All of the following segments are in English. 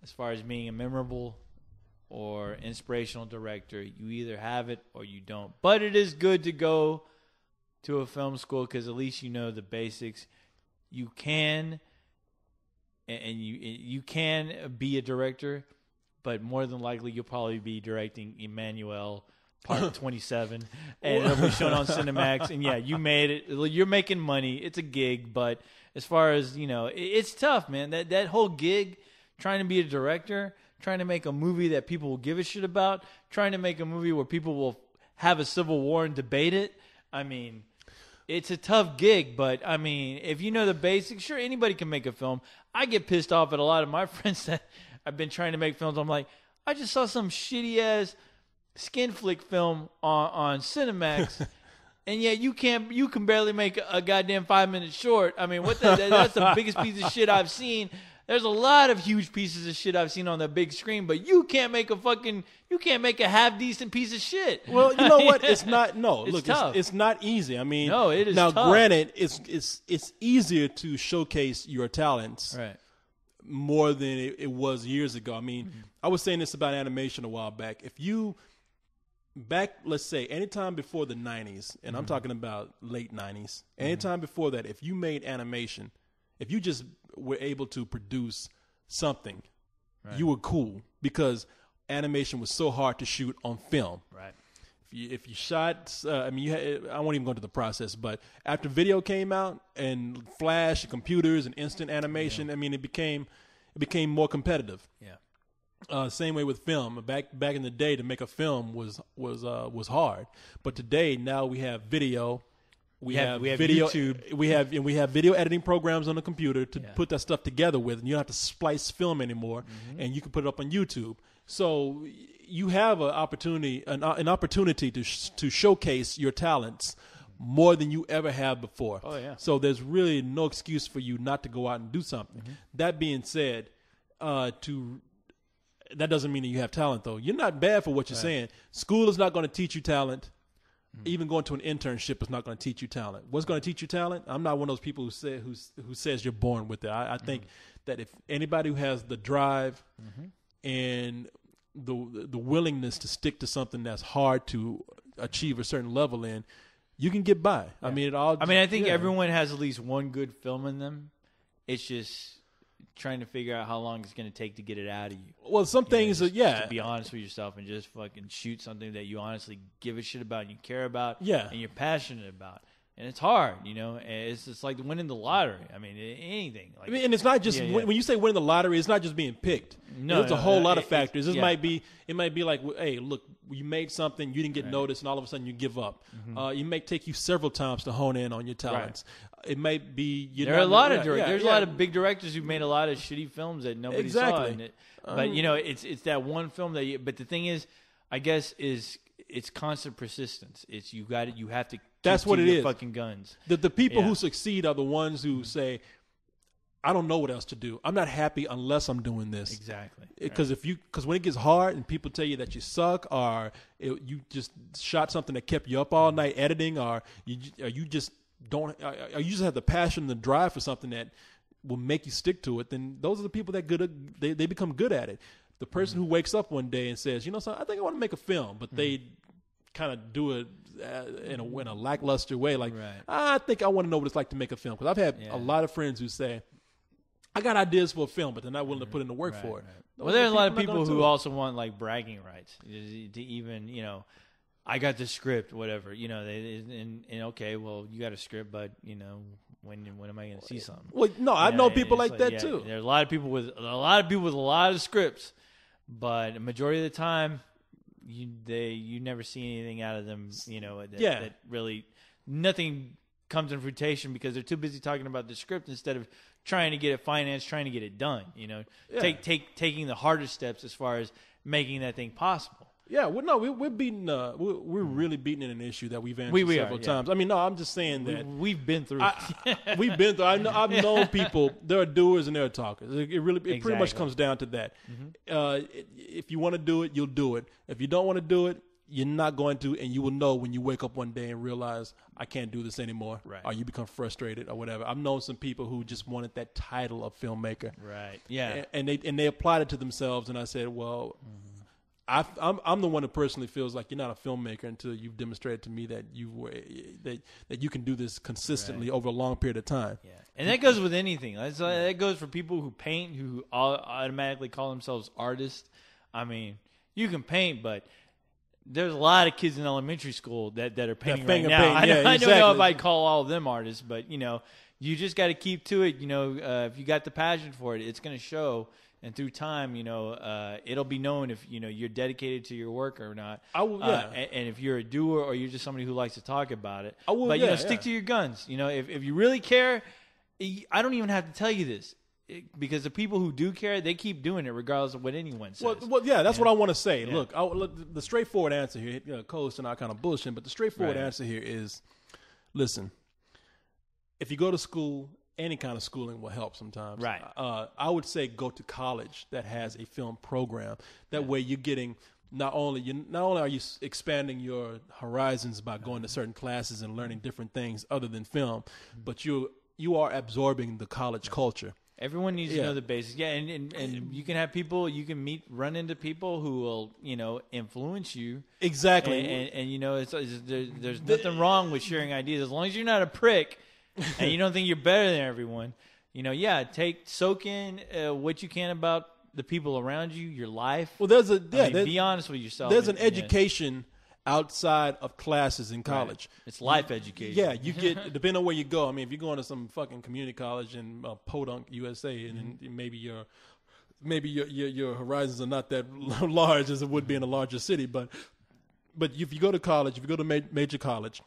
as far as being a memorable or inspirational director. You either have it or you don't. But it is good to go to a film school because at least you know the basics. You can, and you can be a director, but more than likely you'll probably be directing Emmanuel Part 27, and it'll be shown on Cinemax. And yeah, you made it. You're making money. It's a gig, but as far as it's tough, man. That whole gig, trying to be a director, trying to make a movie that people will give a shit about, trying to make a movie where people will have a civil war and debate it. I mean, it's a tough gig, but I mean, if you know the basics, sure, anybody can make a film. I get pissed off at a lot of my friends that I've been trying to make films. I'm like, I just saw some shitty ass skin flick film on Cinemax, and yet you can barely make a goddamn 5-minute short. I mean, that's the biggest piece of shit I've seen. There's a lot of huge pieces of shit I've seen on the big screen, but you can't make a half decent piece of shit. Well, you know what? It's not. No, it's look, tough. It's not easy. I mean, no, it is now. Tough. Granted, it's easier to showcase your talents, right, more than it was years ago. I mean, I was saying this about animation a while back. Let's say, anytime before the 90s, and I'm talking about late 90s, anytime before that, if you made animation, if you just were able to produce something, right, you were cool because animation was so hard to shoot on film. Right. If you shot, I won't even go into the process, but after video came out and Flash and computers and instant animation, I mean, it became more competitive. Yeah. Same way with film. Back in the day, to make a film was hard, but today now we have video. We have video, YouTube. We have video editing programs on the computer to put that stuff together with, and you don't have to splice film anymore, and you can put it up on YouTube. So you have an opportunity to showcase your talents more than you ever have before. Oh yeah. So there's really no excuse for you not to go out and do something. That being said, that doesn't mean that you have talent, though. You're not bad for what you're saying. School is not going to teach you talent. Even going to an internship is not going to teach you talent. What's going to teach you talent? I'm not one of those people who says you're born with it. I think that if anybody who has the drive and the willingness to stick to something that's hard to achieve a certain level in, you can get by. Yeah. I think everyone has at least one good film in them. It's just trying to figure out how long it's going to take to get it out of you. Well, some things just to be honest with yourself and just fucking shoot something that you honestly give a shit about and you care about and you're passionate about. And it's hard, It's just like winning the lottery. I mean, anything. Like, and it's not just when you say winning the lottery, it's not just being picked. No, there's a whole lot of factors. It might be like, hey, look, you made something, you didn't get noticed, and all of a sudden you give up. It may take you several times to hone in on your talents. It might be there are a lot of directors. There's a lot of big directors who've made a lot of shitty films that nobody saw. But it's that one film that. But the thing is, I guess, is it's constant persistence. It's you got it. You have to. That's what it is. Fucking guns. The people who succeed are the ones who say, I don't know what else to do. I'm not happy unless I'm doing this. Exactly. Because when it gets hard and people tell you that you suck, or you just shot something that kept you up all night editing, or you just have the passion and the drive for something that will make you stick to it, then those are the people that they become good at it. The person who wakes up one day and says, I think I want to make a film, but they kind of do it in a lackluster way. Like, I think I want to know what it's like to make a film. Because I've had a lot of friends who say, I got ideas for a film, but they're not willing to put in the work for it. Well, there's a lot of people who also want like bragging rights to even, I got the script, whatever, and okay, well, you got a script, but when am I going to see something? Well, no, I know people like that too. There's a lot of people with a lot of scripts, but the majority of the time, you never see anything out of them. That really nothing comes in fruition because they're too busy talking about the script instead of trying to get it financed, trying to get it done. Taking the hardest steps as far as making that thing possible. Yeah, we're beating. We're really beating an issue that we've answered several times. I mean, no, I'm just saying that we've been through. We've been through. I've known people. There are doers and there are talkers. It pretty much comes down to that. If you want to do it, you'll do it. If you don't want to do it, you're not going to, and you will know when you wake up one day and realize I can't do this anymore, Right. or you become frustrated or whatever. I've known some people who just wanted that title of filmmaker, Right. Yeah. and they applied it to themselves. And I said, well, I'm the one that personally feels like you're not a filmmaker until you've demonstrated to me that that you can do this consistently over a long period of time. Yeah. And that goes with anything. That goes for people who paint, who automatically call themselves artists. I mean, you can paint, but there's a lot of kids in elementary school that are painting right now. I don't know if I'd call all of them artists, but, you just got to keep to it. If you got the passion for it, it's going to show. And through time, it'll be known if, you're dedicated to your work or not. And if you're a doer or you're just somebody who likes to talk about it. Stick to your guns. If you really care, I don't even have to tell you this. Because the people who do care, they keep doing it regardless of what anyone says. That's what I want to say. Yeah. Look, the straightforward answer here, co-host and I kind of bullshit, but the straightforward answer here is, listen, if you go to school, any kind of schooling will help sometimes. Right. I would say go to college that has a film program. That way you're getting not only are you expanding your horizons by going to certain classes and learning different things other than film, but you are absorbing the college culture. Everyone needs to know the basics. Yeah, and you can have people, you can run into people who will, influence you. Exactly. And there's nothing wrong with sharing ideas as long as you're not a prick and you don't think you're better than everyone. Soak in what you can about the people around you, your life. Well, be honest with yourself. There's an education outside of classes in college. Right. It's life education. Yeah, you get, depending on where you go. I mean, if you're going to some fucking community college in Podunk, USA, and maybe your horizons are not that large as it would be in a larger city, but if you go to college, if you go to major college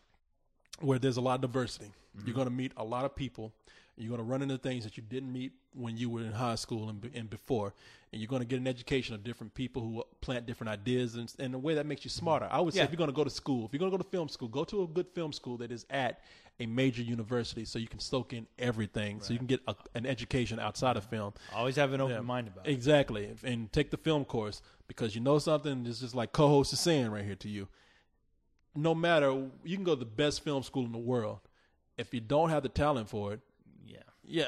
where there's a lot of diversity, you're going to meet a lot of people. You're going to run into things that you didn't meet when you were in high school and before. And you're going to get an education of different people who plant different ideas and in a way that makes you smarter. I would say if you're going to go to school, if you're going to go to film school, go to a good film school that is at a major university so you can soak in everything, so you can get an education outside of film. Always have an open mind about it. Exactly. And take the film course because you know something, it's just like co-host is saying right here to you. No matter, you can go to the best film school in the world. If you don't have the talent for it,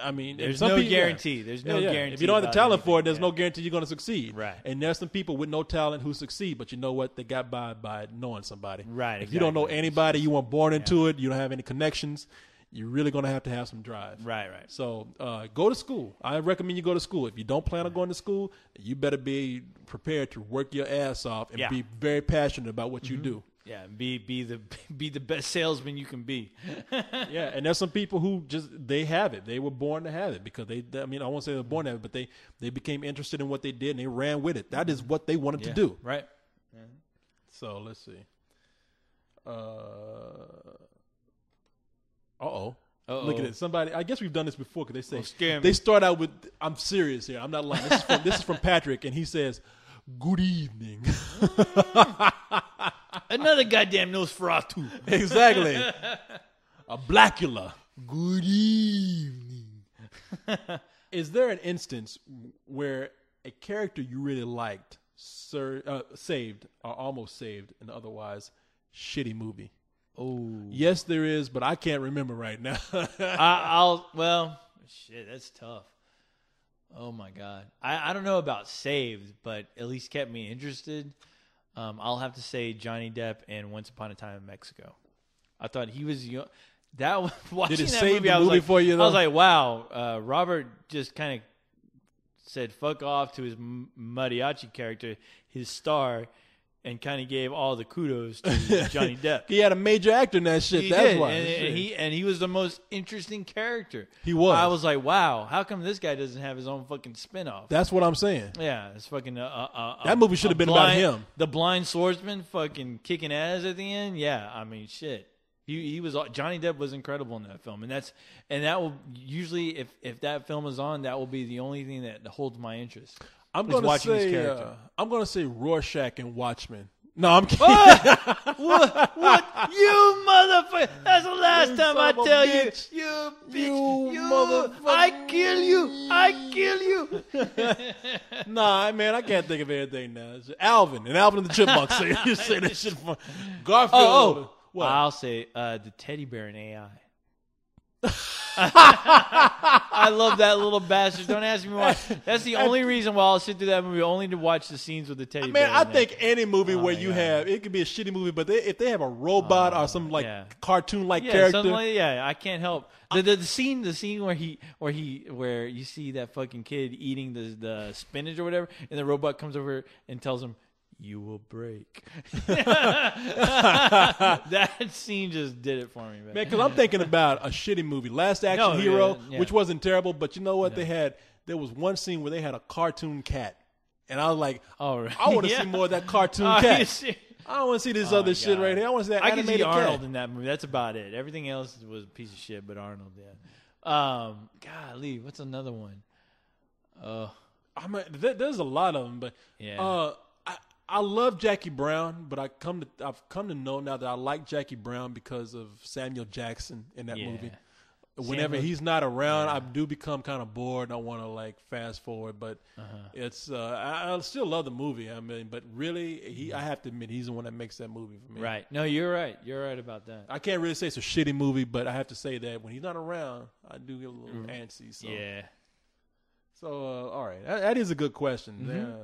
I mean, there's no guarantee. There's no guarantee. If you don't have the talent for it, there's no guarantee you're going to succeed. Right. And there's some people with no talent who succeed, but you know what? They got by knowing somebody. Right. If you don't know anybody, you weren't born into it, you don't have any connections, you're really going to have some drive. Right. So go to school. I recommend you go to school. If you don't plan on going to school, you better be prepared to work your ass off and be very passionate about what you do. Yeah, be the best salesman you can be. Yeah, and there's some people who they have it. They were born to have it because I won't say they were born to have it, but they became interested in what they did and they ran with it. That is what they wanted to do. Right. Yeah. So let's see. Look at it. Somebody, I guess we've done this before because they say they start out with, I'm serious here. I'm not lying. This is from Patrick, and he says, "Good evening." Another goddamn Nosferatu. Exactly. A Blackula. Good evening. Is there an instance where a character you really liked saved or almost saved an otherwise shitty movie? Oh. Yes, there is, but I can't remember right now. Shit, that's tough. Oh, my God. I don't know about saved, but at least kept me interested. I'll have to say Johnny Depp and Once Upon a Time in Mexico. I thought he was young. Watching Did it that save movie, the movie for you, though? I was like, wow. Robert just kind of said fuck off to his mariachi character, his star, and kind of gave all the kudos to Johnny Depp. He had a major actor in that shit. He That's did. why. And he was the most interesting character. He was. I was like, wow, how come this guy doesn't have his own fucking spinoff? That's what I'm saying. Yeah, it's fucking that movie should have been about him. The blind swordsman fucking kicking ass at the end. Yeah, I mean, shit. He was Johnny Depp was incredible in that film, and that will usually if that film is on, that will be the only thing that holds my interest. I'm going to say Rorschach and Watchmen No, I'm kidding. What? You motherfucker! That's the last You time I son of a tell bitch. you. You You bitch. You motherfucker. I kill you. I kill you. Nah, man, I can't think of anything now. It's Alvin and Alvin and the Chipmunks say that shit. Garfield. Oh. What? I'll say the teddy bear in AI. I love that little bastard. Don't ask me why. That's the only reason why I'll sit through that movie, only to watch the scenes with the teddy bear. Man, I think any movie where you have, it could be a shitty movie, but if they have a robot or some cartoon-like character. I can't help the scene where you see that fucking kid eating the spinach or whatever, and the robot comes over and tells him, "You will break." That scene just did it for me, man. Because I'm thinking about a shitty movie, Last Action Hero, which wasn't terrible, but you know what they had? There was one scene where they had a cartoon cat, and I was like, I want to see more of that cartoon cat. I don't want to see this other shit right here. I want to see that animated I can see Arnold cat. in that movie. That's about it. Everything else was a piece of shit, but Arnold, golly, what's another one? There's a lot of them, but I love Jackie Brown, but I've come to know now that I like Jackie Brown because of Samuel Jackson in that movie. Whenever he's not around, I do become kind of bored. I want to fast forward, but it's I still love the movie. I mean, but really, I have to admit he's the one that makes that movie for me. Right? No, you're right. You're right about that. I can't really say it's a shitty movie, but I have to say that when he's not around, I do get a little antsy. So. Yeah. So all right, that is a good question.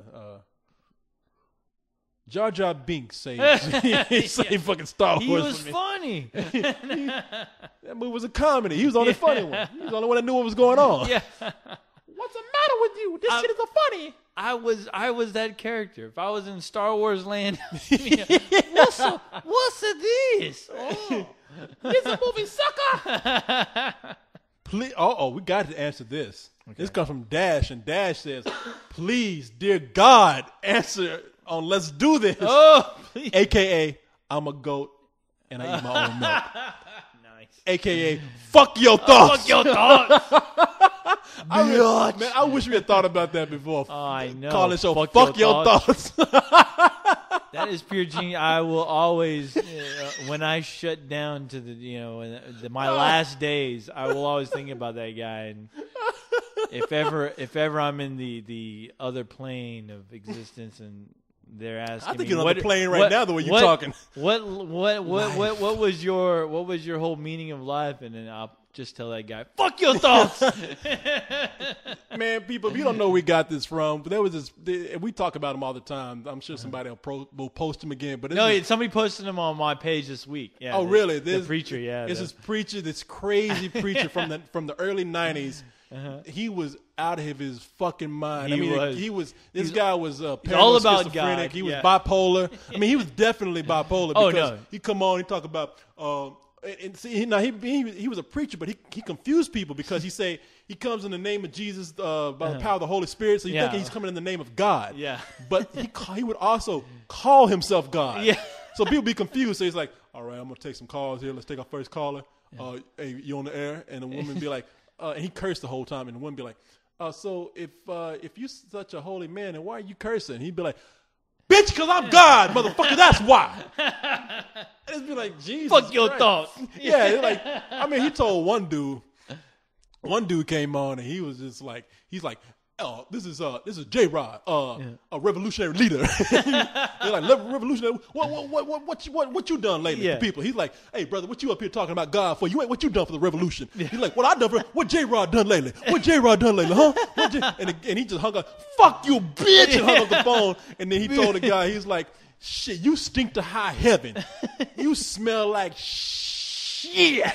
Jar Jar Binks say fucking Star Wars. He was for me. funny. That movie was a comedy. He was the only funny one. He was the only one that knew what was going on. Yeah. What's the matter with you? This shit is a funny. I was that character. If I was in Star Wars land, what's this? Oh, it's a movie, sucker. Please, we got to answer this. Okay. This comes from Dash, and Dash says, "Please, dear God, answer on Let's Do This." Oh, please. AKA, I'm a goat and I eat my own milk. Nice. AKA, fuck your thoughts. Fuck your thoughts. I wish we had thought about that before. I know. Call the show Fuck Your Thoughts. That is pure genius. I will always, when I shut down to my last days, I will always think about that guy. And if ever I'm in the other plane of existence and they're asking I think me, you're on the plane right now the way you're talking. What was your whole meaning of life? And then I'll just tell that guy, fuck your thoughts. Man, people, if you don't know where we got this from, there was this, we talk about him all the time. I'm sure somebody will post him again. But somebody posted him on my page this week. Yeah, really? The preacher, yeah. This preacher, this crazy preacher from the early 90s. He was out of his fucking mind. This guy was all about God. He was bipolar. I mean, he was definitely bipolar because he come on and talk about he was a preacher, but he confused people because he comes in the name of Jesus by the power of the Holy Spirit. So you think he's coming in the name of God. Yeah. But he would also call himself God. Yeah. So people be confused. So he's like, all right, I'm gonna take some calls here. Let's take our first caller. Hey, you on the air? And the woman be like. And he cursed the whole time, and the woman be like, "So if you're such a holy man, then why are you cursing?" And he'd be like, "Bitch, because I'm God, motherfucker. That's why." And it'd be like, Jesus, fuck your Christ. thoughts. Yeah, he told one dude. One dude came on, and he was just like, he's like, "Oh, this is J-Rod, a revolutionary leader." They're like, revolutionary. What you done lately for people? He's like, "Hey, brother, what you up here talking about God for? What you done for the revolution?" He's like, "What I done for? What J-Rod done lately? What J-Rod done lately, huh?" And he just hung up. "Fuck you, bitch!" and hung up the phone. And then he told the guy, he's like, "Shit, you stink to high heaven. You smell like shit."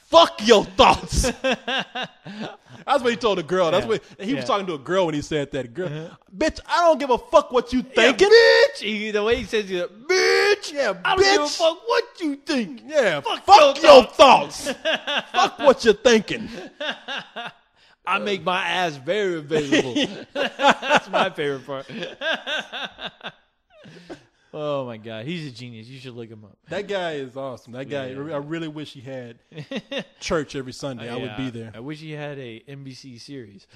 Fuck your thoughts. That's what he told the girl. That's what he was talking to a girl when he said that. Girl, bitch, I don't give a fuck what you thinking. Bitch. The way he says it, bitch. Yeah, I don't give a fuck what you think. Yeah, fuck your thoughts. Fuck what you're thinking. I make my ass very available. That's my favorite part. Oh my God, he's a genius. You should look him up. That guy is awesome. That guy, I really wish he had church every Sunday. I would be there. I wish he had a NBC series.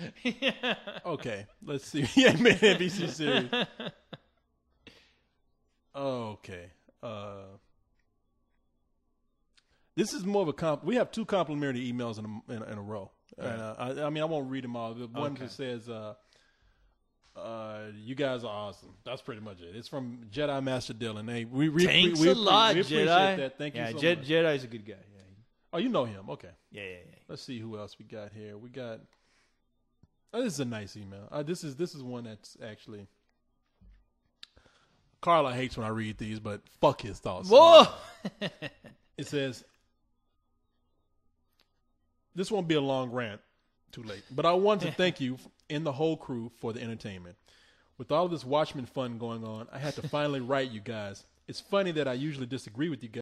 Okay, let's see. Yeah, man, NBC series. Okay. This is more of a we have 2 complimentary emails in a row. Right. And I mean, I won't read them all. The one Okay. that says, you guys are awesome. That's pretty much it. It's from Jedi Master Dylan. Hey, Thanks a lot, we appreciate Jedi. that. Thank you so much. Jedi's a good guy. Yeah. Oh, you know him. Okay. Yeah. Let's see who else we got here. We got. Oh, this is a nice email. This is one that's actually. Carla hates when I read these, but fuck his thoughts. Whoa! It says, this won't be a long rant, too late, but I want to thank you and the whole crew for the entertainment. With all of this Watchmen fun going on, I had to finally write you guys. It's funny that I usually disagree with you guys.